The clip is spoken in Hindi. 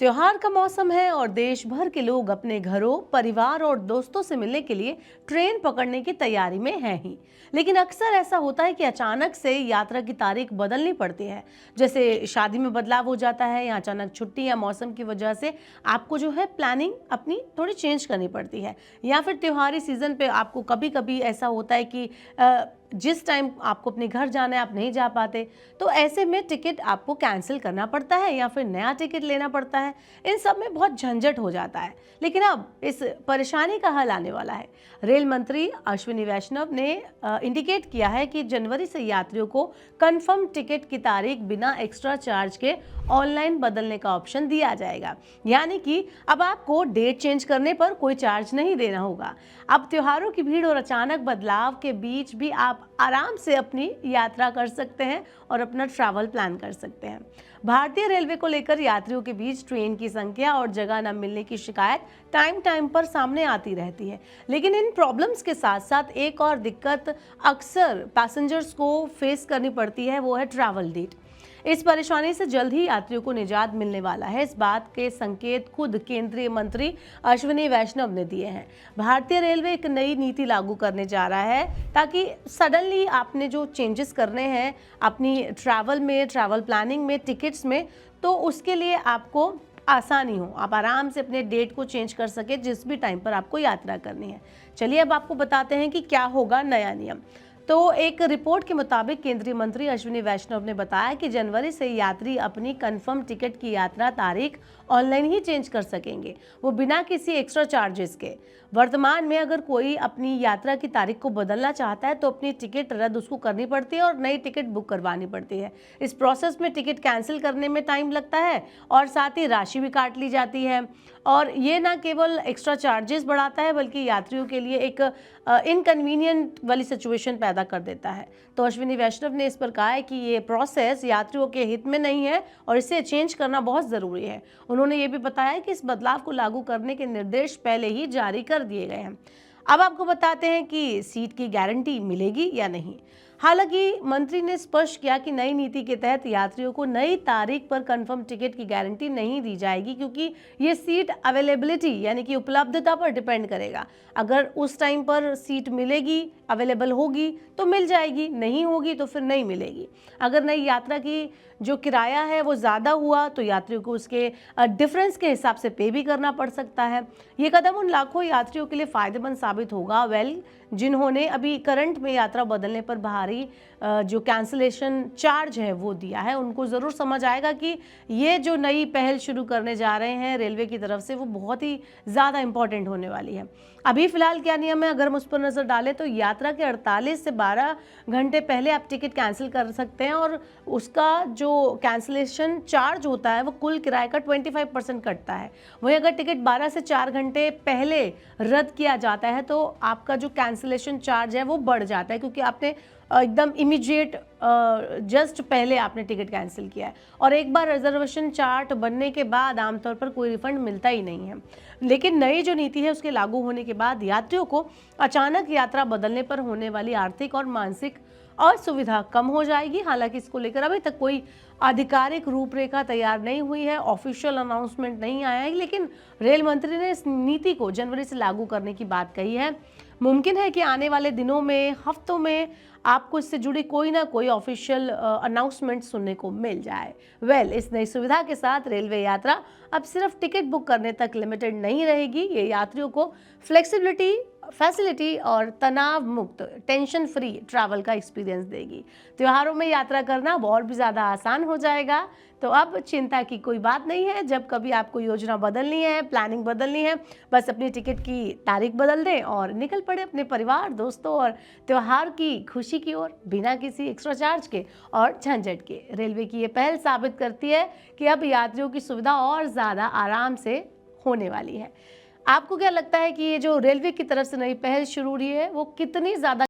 त्योहार का मौसम है और देश भर के लोग अपने घरों, परिवार और दोस्तों से मिलने के लिए ट्रेन पकड़ने की तैयारी में हैं ही। लेकिन अक्सर ऐसा होता है कि अचानक से यात्रा की तारीख बदलनी पड़ती है। जैसे शादी में बदलाव हो जाता है या अचानक छुट्टी या मौसम की वजह से आपको जो है प्लानिंग अपनी थोड़ी चेंज करनी पड़ती है। या फिर त्योहारी सीजन पे आपको कभी कभी ऐसा होता है कि जिस टाइम आपको अपने घर जाना है आप नहीं जा पाते, तो ऐसे में टिकट आपको कैंसिल करना पड़ता है या फिर नया टिकट लेना पड़ता है। इन सब में बहुत झंझट हो जाता है। लेकिन अब इस परेशानी का हल आने वाला है। रेल मंत्री अश्विनी वैष्णव ने इंडिकेट किया है कि जनवरी से यात्रियों को कंफर्म टिकट की तारीख बिना एक्स्ट्रा चार्ज के ऑनलाइन बदलने का ऑप्शन दिया जाएगा। यानी कि अब आपको डेट चेंज करने पर कोई चार्ज नहीं देना होगा। अब त्योहारों की भीड़ और अचानक बदलाव के बीच भी आप आराम से अपनी यात्रा कर सकते हैं और अपना ट्रैवल प्लान कर सकते हैं। भारतीय रेलवे को लेकर यात्रियों के बीच ट्रेन की संख्या और जगह न मिलने की शिकायत टाइम पर सामने आती रहती है। लेकिन इन प्रॉब्लम्स के साथ साथ एक और दिक्कत अक्सर पैसेंजर्स को फेस करनी पड़ती है, वो है ट्रैवल डेट। इस परेशानी से जल्द ही यात्रियों को निजात मिलने वाला है। इस बात के संकेत खुद केंद्रीय मंत्री अश्विनी वैष्णव ने दिए हैं। भारतीय रेलवे एक नई नीति लागू करने जा रहा है ताकि सडनली आपने जो चेंजेस करने हैं अपनी ट्रैवल में, ट्रैवल प्लानिंग में, टिकट्स में, तो उसके लिए आपको आसानी हो, आप आराम से अपने डेट को चेंज कर सके जिस भी टाइम पर आपको यात्रा करनी है। चलिए अब आपको बताते हैं कि क्या होगा नया नियम। तो एक रिपोर्ट के मुताबिक केंद्रीय मंत्री अश्विनी वैष्णव ने बताया कि जनवरी से यात्री अपनी कंफर्म टिकट की यात्रा तारीख ऑनलाइन ही चेंज कर सकेंगे, वो बिना किसी एक्स्ट्रा चार्जेस के। वर्तमान में अगर कोई अपनी यात्रा की तारीख को बदलना चाहता है तो अपनी टिकट रद्द उसको करनी पड़ती है और नई टिकट बुक करवानी पड़ती है। इस प्रोसेस में टिकट कैंसिल करने में टाइम लगता है और साथ ही राशि भी काट ली जाती है। और ये ना केवल एक्स्ट्रा चार्जेस बढ़ाता है बल्कि यात्रियों के लिए एक इनकन्वीनियंट वाली सिचुएशन पैदा कर देता है। तो अश्विनी वैष्णव ने इस पर कहा है कि ये प्रोसेस यात्रियों के हित में नहीं है और इसे चेंज करना बहुत ज़रूरी है। उन्होंने ये भी बताया कि इस बदलाव को लागू करने के निर्देश पहले ही जारी कर दिए गए हैं। अब आपको बताते हैं कि सीट की गारंटी मिलेगी या नहीं। हालांकि मंत्री ने स्पष्ट किया कि नई नीति के तहत यात्रियों को नई तारीख पर कंफर्म टिकट की गारंटी नहीं दी जाएगी, क्योंकि ये सीट अवेलेबिलिटी यानी कि उपलब्धता पर डिपेंड करेगा। अगर उस टाइम पर सीट मिलेगी, अवेलेबल होगी तो मिल जाएगी, नहीं होगी तो फिर नहीं मिलेगी। अगर नई यात्रा की जो किराया है वो ज़्यादा हुआ तो यात्रियों को उसके डिफरेंस के हिसाब से पे भी करना पड़ सकता है। ये कदम उन लाखों यात्रियों के लिए फ़ायदेमंद साबित होगा जिन्होंने अभी करंट में यात्रा बदलने पर भारी जो कैंसिलेशन चार्ज है वो दिया है। उनको ज़रूर समझ आएगा कि ये जो नई पहल शुरू करने जा रहे हैं रेलवे की तरफ से वो बहुत ही ज़्यादा इम्पॉर्टेंट होने वाली है। अभी फ़िलहाल क्या नियम है, अगर हम उस पर नज़र डालें तो यात्रा के 48 से 12 घंटे पहले आप टिकट कैंसिल कर सकते हैं और उसका जो कैंसिलेशन चार्ज होता है वो कुल किराए का 25% कटता है। वहीं अगर टिकट 12 से 4 घंटे पहले रद्द किया जाता है तो आपका जो कैंसिलेशन चार्ज है वो बढ़ जाता है, क्योंकि आपने एकदम इमीडिएट जस्ट पहले आपने टिकट कैंसिल किया है। और एक बार रिजर्वेशन चार्ट बनने के बाद आमतौर पर कोई रिफंड मिलता ही नहीं है। लेकिन नई जो नीति है उसके लागू होने के बाद यात्रियों को अचानक यात्रा बदलने पर होने वाली आर्थिक और मानसिक असुविधा कम हो जाएगी। हालांकि इसको लेकर अभी तक कोई आधिकारिक रूपरेखा तैयार नहीं हुई है, ऑफिशियल अनाउंसमेंट नहीं आया है, लेकिन रेल मंत्री ने इस नीति को जनवरी से लागू करने की बात कही है। मुमकिन है कि आने वाले दिनों में, हफ्तों में आपको इससे जुड़ी कोई ना कोई ऑफिशियल अनाउंसमेंट सुनने को मिल जाए। इस नई सुविधा के साथ रेलवे यात्रा अब सिर्फ टिकट बुक करने तक लिमिटेड नहीं रहेगी। ये यात्रियों को फ्लेक्सिबिलिटी, फैसिलिटी और तनाव मुक्त, टेंशन फ्री ट्रैवल का एक्सपीरियंस देगी। त्योहारों में यात्रा करना और भी ज़्यादा आसान हो जाएगा। तो अब चिंता की कोई बात नहीं है। जब कभी आपको योजना बदलनी है, प्लानिंग बदलनी है, बस अपनी टिकट की तारीख बदल दें और निकल पड़े अपने परिवार, दोस्तों और त्योहार की खुशी की ओर, बिना किसी एक्स्ट्रा चार्ज के और झंझट के। रेलवे की ये पहल साबित करती है कि अब यात्रियों की सुविधा और ज़्यादा आराम से होने वाली है। आपको क्या लगता है कि ये जो रेलवे की तरफ से नई पहल शुरू हुई है वो कितनी ज़्यादा